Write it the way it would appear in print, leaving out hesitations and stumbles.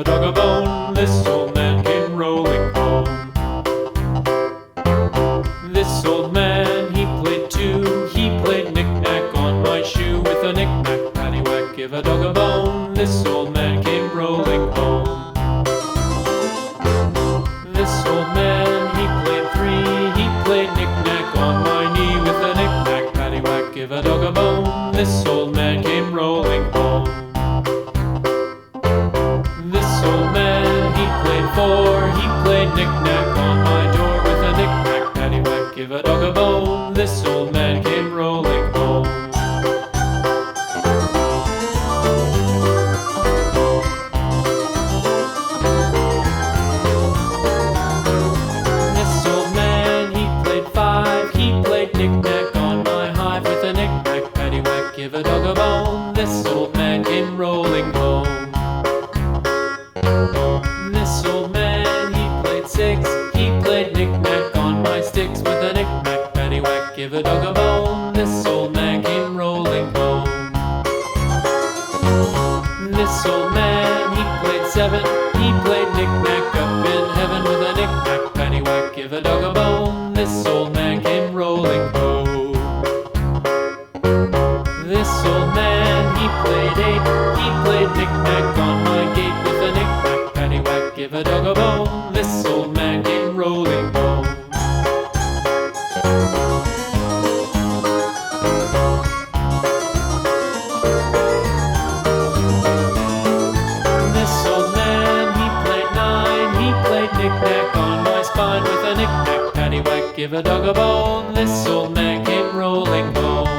a dog a bone. This old man came rolling home. This old man, he played too. He played knick-knack on my shoe. With a knick-knack, paddywhack, give a dog a bone. This old man came rolling home. This old man, he played three. He played knick-knack on my knee. With a knick-knack, paddywhack, give a dog a bone. This old man came rolling home. This old man, he played four. He played knick-knack on my door. With a knick-knack, paddywhack, give a dog a bone. This old man came rolling home. This old man, he played five. He played knick-knack on my hive. With a knick-knack, paddywhack, give a dog a bone. This old man came rolling home. This old man, he played six. He played knick-knack on my sticks. With a knick-knack, paddywhack, give a dog a bone. This old man came rolling home. This old man, he played seven. He played knick-knack up in heaven. With a knick-knack, paddywhack, give a dog a bone. This old man came rolling home. This old man, he played eight. He played knick-knack on my gate. With a knick-knack, paddywhack, give a dog a bone. This old man came rolling home. This old man, he played nine. He played knick-knack on my spine. With a knick-knack, paddywhack, give a dog a bone. This old man came rolling home.